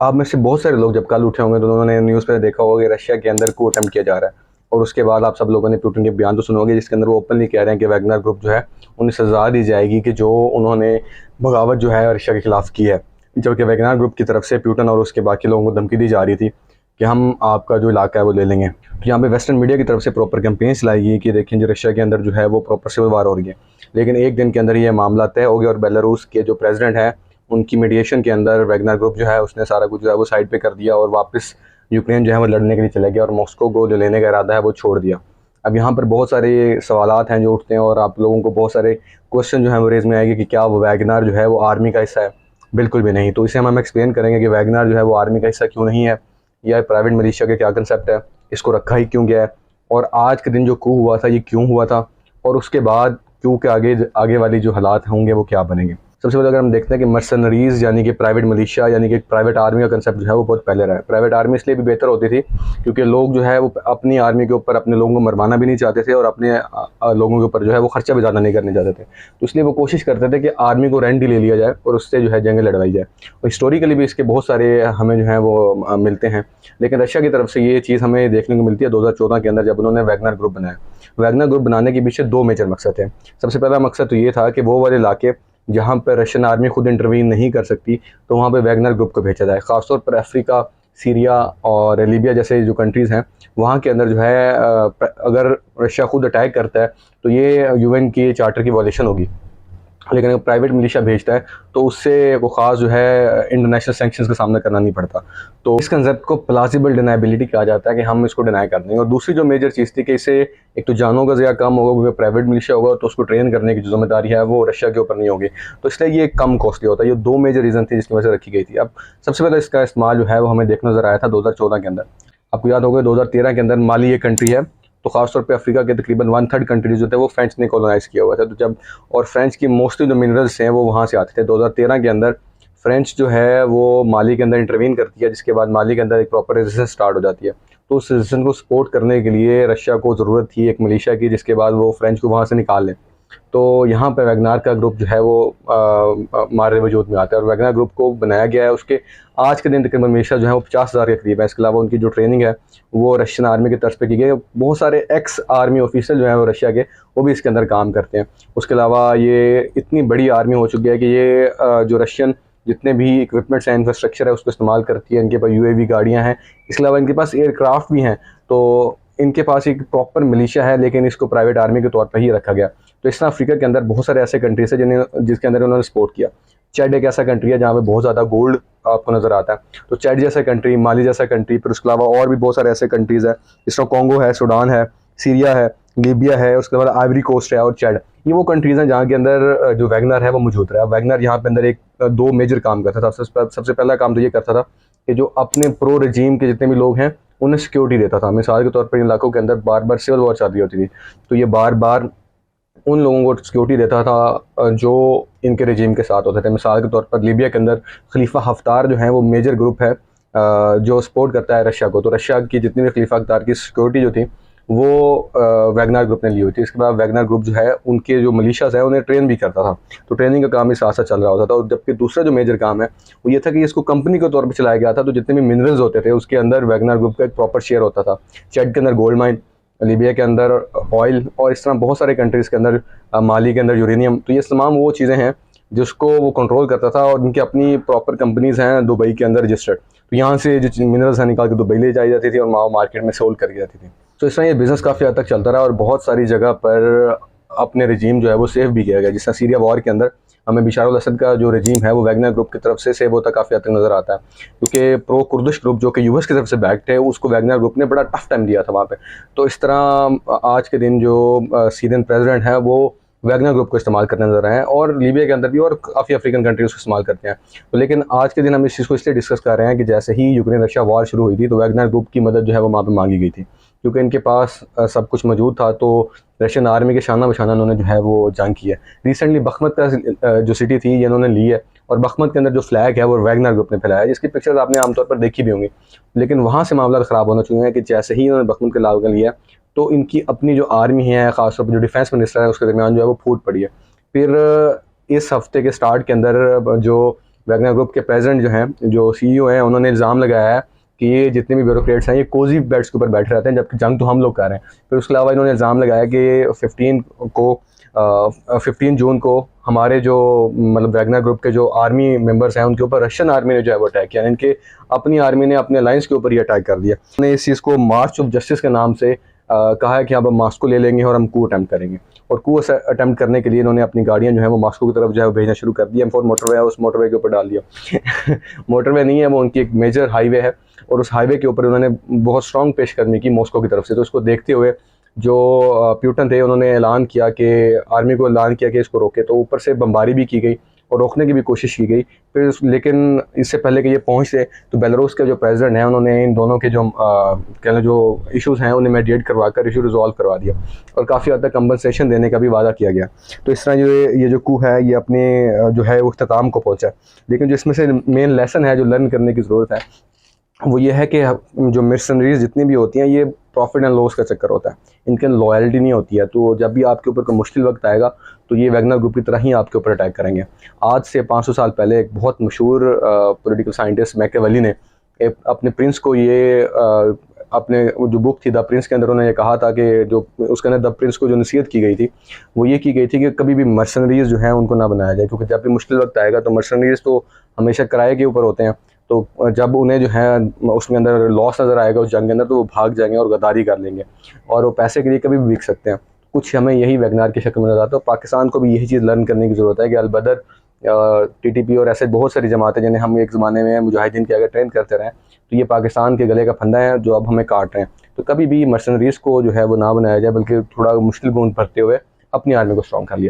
आप में से बहुत सारे लोग जब कल उठे होंगे तो उन्होंने न्यूज़ पे देखा होगा कि रशिया के अंदर को अटेम्प्ट किया जा रहा है। और उसके बाद आप सब लोगों ने पुतिन के बयान तो सुने होंगे जिसके अंदर वो ओपनली कह रहे हैं कि वैगनर ग्रुप जो है उन्हें सज़ा दी जाएगी कि जो उन्होंने बगावत जो है रशिया के खिलाफ की है। जबकि वैगनर ग्रुप की तरफ से पुतिन और उसके बाकी लोगों को धमकी दी जा रही थी कि हम आपका जो इलाका है वो ले लेंगे। तो यहाँ पे वेस्टर्न मीडिया की तरफ से प्रॉपर कैंपेन चलाई गई कि देखें जो रशिया के अंदर जो है वो प्रॉपर सिविल वार हो रही है। लेकिन एक दिन के अंदर ये मामला तय हो गया और बेलारूस के जो प्रेसिडेंट है उनकी मीडिएशन के अंदर वैगनर ग्रुप जो है उसने सारा कुछ जो है वो साइड पे कर दिया और वापस यूक्रेन जो है वो लड़ने के लिए चले गया और मॉस्को को जो लेने का इरादा है वो छोड़ दिया। अब यहाँ पर बहुत सारे सवालात हैं जो उठते हैं और आप लोगों को बहुत सारे क्वेश्चन जो है वो रेज में आएंगे कि क्या वो वैगनर जो है वो आर्मी का हिस्सा है। बिल्कुल भी नहीं। तो इसे हम एक्सप्लेन करेंगे कि वैगनर जो है वो आर्मी का हिस्सा क्यों नहीं है, या प्राइवेट मिलिशिया का क्या कंसेप्ट है, इसको रखा ही क्यों गया है, और आज के दिन जो कू हुआ था ये क्यों हुआ था, और उसके बाद क्यों के आगे वाली जो हालात होंगे वो क्या बनेंगे। सबसे पहले अगर हम देखते हैं कि मर्सनरीज़ यानी कि प्राइवेट मिलिशिया यानी कि प्राइवेट आर्मी का कंसेप्ट जो है वो बहुत पहले रहा है। प्राइवेट आर्मी इसलिए भी बेहतर होती थी क्योंकि लोग जो है वो अपनी आर्मी के ऊपर अपने लोगों को मरवाना भी नहीं चाहते थे और अपने लोगों के ऊपर जो है वो खर्चा भी ज़्यादा नहीं करने चाहते थे। तो इसलिए वो कोशिश करते थे कि आर्मी को रेंट ही ले लिया जाए और उससे जो है जंगें लड़वाई जाए। और हिस्टोरिकली भी इसके बहुत सारे हमें जो है वो मिलते हैं। लेकिन रशिया की तरफ से ये चीज़ हमें देखने को मिलती है 2014 के अंदर जब उन्होंने वैगनर ग्रुप बनाया। वैगनर ग्रुप बनाने के पीछे दो मेजर मकसद थे। सबसे पहला मकसद तो ये था कि वो वाले इलाके जहाँ पर रशियन आर्मी खुद इंटरवीन नहीं कर सकती तो वहाँ पे वैगनर ग्रुप को भेजा जाए। ख़ासतौर पर अफ्रीका, सीरिया और लीबिया जैसे जो कंट्रीज़ हैं वहाँ के अंदर जो है अगर रशिया खुद अटैक करता है तो ये यूएन के चार्टर की वॉलेशन होगी। लेकिन अगर प्राइवेट मिलिशिया भेजता है तो उससे वो ख़ास जो है इंटरनेशनल सैंक्शंस का सामना करना नहीं पड़ता। तो इस कंसेप्ट को प्लाजिबल डिनाइबिलिटी कहा जाता है कि हम इसको डिनाई कर देंगे। और दूसरी जो मेजर चीज़ थी कि इससे एक तो जानों का ज़्यादा कम होगा क्योंकि प्राइवेट मिलिशिया होगा तो उसको ट्रेन करने की जो जिम्मेदारी है वो रशिया के ऊपर नहीं होगी। तो इसलिए ये कम कॉस्टली होता है। ये दो मेजर रीज़न थी जिसकी वजह से रखी गई थी। अब सबसे पहले इसका इस्तेमाल जो है वो हमें देखने नजर आया था 2014 के अंदर। आपको याद होगा 2013 के अंदर माली एक कंट्री है तो खासतौर पे अफ्रीका के तकरीबन 1/3 कंट्रीज जो थे वो फ्रेंच ने कॉलोनाइज़ किया हुआ था। तो जब और फ्रेंच की मोस्टली जो मिनरल्स हैं वो वहाँ से आते थे। 2013 के अंदर फ्रेंच जो है वो माली के अंदर इंटरवीन करती है जिसके बाद माली के अंदर एक प्रॉपर रेजिस्टेंस स्टार्ट हो जाती है। तो उस रेजिस्टेंस को सपोर्ट करने के लिए रशिया को ज़रूरत थी एक मिलिशिया की जिसके बाद वो फ्रेंच को वहाँ से निकाल लें। तो यहाँ पर वैगनार का ग्रुप जो है वो मारे वजूद में आता है और वैगनार ग्रुप को बनाया गया है। उसके आज के दिन तकरीबन मिलिशिया जो है वो 50,000 के करीब है। इसके अलावा उनकी जो ट्रेनिंग है वो रशियन आर्मी की तरफ पे की गई है। बहुत सारे एक्स आर्मी ऑफिसर जो हैं वो रशिया के वो भी इसके अंदर काम करते हैं। उसके अलावा ये इतनी बड़ी आर्मी हो चुकी है कि ये जो रशियन जितने भी इक्विपमेंट्स हैं, इंफ्रास्ट्रक्चर है उसको इस्तेमाल करती है। इनके पास यूएवी गाड़ियाँ हैं, इसके अलावा इनके पास एयरक्राफ्ट भी हैं। तो इनके पास एक प्रॉपर मिलिशिया है लेकिन इसको प्राइवेट आर्मी के तौर पर ही रखा गया। तो इस तरह अफ्रीका के अंदर बहुत सारे ऐसे कंट्रीज हैं जिसके अंदर उन्होंने सपोर्ट किया। चैड एक ऐसा कंट्री है जहाँ पे बहुत ज़्यादा गोल्ड आपको नज़र आता है। तो चैड जैसा कंट्री, माली जैसा कंट्री, फिर उसके अलावा और भी बहुत सारे ऐसे कंट्रीज़ हैं जिस तरह कॉन्गो है, सूडान है, सीरिया है, लीबिया है, उसके बाद आइवरी कोस्ट है और चैड। ये वो कंट्रीज़ हैं जहाँ के अंदर जो वैगनर है वो मौजूद रहा है। वैगनर यहाँ पे अंदर एक दो मेजर काम करता था। सबसे पहला काम तो ये करता था कि जो अपने प्रो रजीम के जितने भी लोग हैं उन्हें सिक्योरिटी देता था। मिसाल के तौर पर इन इलाकों के अंदर बार बार सिविल वॉर चल रही होती थी तो ये बार बार उन लोगों को सिक्योरिटी देता था जो इनके रजीम के साथ होते थे। मिसाल के तौर पर लीबिया के अंदर खलीफा हफ्तार जो है वो मेजर ग्रुप है जो सपोर्ट करता है रशिया को। तो रशिया की जितनी भी खलीफा हफ्तार की सिक्योरिटी जो थी वो वैगनर ग्रुप ने ली हुई थी। इसके बाद वैगनर ग्रुप जो है उनके जो मिलिशियाज है उन्हें ट्रेन भी करता था। तो ट्रेनिंग का काम भी साथ साथ चल रहा होता था। और जबकि दूसरा जो मेजर काम है वो ये था कि इसको कंपनी के तौर पर चलाया गया था। तो जितने भी मिनरल्स होते थे उसके अंदर वैगनर ग्रुप का एक प्रॉपर शेयर होता था। चैड के अंदर गोल्ड माइन, लीबिया के अंदर ऑयल और इस तरह बहुत सारे कंट्रीज़ के अंदर माली के अंदर यूरेनियम। तो ये तमाम वो चीज़ें हैं जिसको वो कंट्रोल करता था और उनकी अपनी प्रॉपर कंपनीज़ हैं दुबई के अंदर रजिस्टर्ड। तो यहाँ से जो मिनरल्स हैं निकाल के दुबई ले जाई जाती थी और वहाँ मार्केट में सोल्ड करी जाती थी। तो इस तरह ये बिज़नेस काफ़ी हद तक चलता रहा और बहुत सारी जगह पर अपने रजीम जो है वो सेफ भी किया गया। जिस तरह सीरिया वॉर के अंदर हमें बशार अल असद का जो रजीम है वो वैगनर ग्रुप की तरफ से सेव होता काफ़ी हद तक नज़र आता है क्योंकि प्रो कुर्दिश ग्रुप जो कि यूएस की तरफ से बैक्ड है उसको वैगनर ग्रुप ने बड़ा टफ टाइम दिया था वहाँ पे। तो इस तरह आज के दिन जो सीरियन प्रेसिडेंट है वो वैगनर ग्रुप को इस्तेमाल करने नजर आए हैं और लीबिया के अंदर भी और काफ़ी अफ्रीकन कंट्रीज को इस्तेमाल करते हैं। तो लेकिन आज के दिन हम इस चीज़ को इसलिए डिस्कस कर रहे हैं कि जैसे ही यूक्रेन रशिया वॉर शुरू हुई थी तो वैगनर ग्रुप की मदद जो है वो वहाँ पर मांगी गई थी क्योंकि इनके पास सब कुछ मौजूद था। तो रशियन आर्मी के शाना बशाना उन्होंने जो है वो जंग की है। रिसेंटली बखमत का जो सिटी थी ये इन्होंने ली है और बखमत के अंदर जो फ्लैग है वो वैगनर ग्रुप ने फैलाया है जिसकी पिक्चर्स आपने आमतौर पर देखी भी होंगी। लेकिन वहाँ से मामला ख़राब होना चाहिए कि जैसे ही इन्होंने बखमत के लाभ लिया तो इनकी अपनी जो आर्मी है ख़ासतौर पर जो डिफेंस मिनिस्टर है उसके दरमियान जो है वो फूट पड़ी है। फिर इस हफ्ते के स्टार्ट के अंदर जो वैगनर ग्रुप के प्रेसिडेंट जो हैं, जो सीईओ हैं, उन्होंने इल्ज़ाम लगाया है कि ये जितने भी ब्यूरोक्रेट्स हैं ये कोजी बेड्स के ऊपर बैठे रहते हैं, जबकि जंग तो हम लोग कर रहे हैं। फिर उसके अलावा इन्होंने इल्ज़ाम लगाया कि 15 जून को हमारे जो मतलब वैगनर ग्रुप के जो आर्मी मेंबर्स हैं उनके ऊपर रशियन आर्मी ने जो है वो अटैक किया, इनके अपनी आर्मी ने अपने अलायंस के ऊपर ही अटैक कर दिया। उन्होंने इस चीज़ को मार्च ऑफ जस्टिस के नाम से कहा है कि अब हम मॉस्को ले लेंगे और हम कू अटैम्प्ट करेंगे। और कू अटैम्प्ट करने के लिए इन्होंने अपनी गाड़ियां जो है वो मॉस्को की तरफ जो है वो भेजना शुरू कर दिया। M4 मोटरवे है, उस मोटरवे के ऊपर डाल दिया। मोटरवे नहीं है, वो उनकी एक मेजर हाईवे है, और उस हाईवे के ऊपर उन्होंने बहुत स्ट्रॉन्ग पेशकदमी की मॉस्को की तरफ से। तो उसको देखते हुए जो प्यूटन थे उन्होंने ऐलान किया कि आर्मी को ऐलान किया कि इसको रोके। तो ऊपर से बमबारी भी की गई और रोकने की भी कोशिश की गई। फिर लेकिन इससे पहले कि ये पहुंचे तो बेलारूस के जो प्रेसिडेंट हैं उन्होंने इन दोनों के जो कहना जो इश्यूज़ हैं उन्हें मेडिएट करवा कर इशू रिजॉल्व करवा दिया, और काफ़ी हद तक कंपनसेशन देने का भी वादा किया गया। तो इस तरह ये जो कू है ये अपने जो है वो अख्ताम को पहुँचा। लेकिन जो इसमें से मेन लेसन है जो लर्न करने की ज़रूरत है वो ये है कि जो मिशनरीज जितनी भी होती हैं ये प्रॉफिट एंड लॉस का चक्कर होता है, इनके लॉयल्टी नहीं होती है। तो जब भी आपके ऊपर कोई मुश्किल वक्त आएगा तो ये वैगनर ग्रुप की तरह ही आपके ऊपर अटैक करेंगे। आज से 500 साल पहले एक बहुत मशहूर पॉलिटिकल साइंटिस्ट मैकियावेली ने अपने प्रिंस को ये अपने जो बुक थी द प्रिंस के अंदर उन्होंने ये कहा था कि जो उसके अंदर द प्रिंस को जो नसीहत की गई थी वो ये की गई थी कि कभी भी मर्सनरीज जो हैं उनको ना बनाया जाए, क्योंकि जब भी मुश्किल वक्त आएगा तो मर्सनरीज तो हमेशा किराए के ऊपर होते हैं। तो जब उन्हें जो है उसमें अंदर लॉस नज़र आएगा उस जंग के अंदर तो वो भाग जाएंगे और गद्दारी कर लेंगे, और वो पैसे के लिए कभी भी बिक सकते हैं। कुछ हमें यही वैगनार की शक्ल में नजर आता है। पाकिस्तान को भी यही चीज़ लर्न करने की ज़रूरत है कि अलबदर TTP और ऐसे बहुत सारी जमातें जिन्हें हम एक ज़माने में मुजाहिदीन के अगर ट्रेन करते रहें तो ये पाकिस्तान के गले का फंदा है जो अब हमें काट रहे हैं। तो कभी भी मर्सनरीज को जो है वो ना बनाया जाए, बल्कि थोड़ा मुश्किल गुण भरते हुए अपनी आर्मी को स्ट्रॉन्ग कर लिया।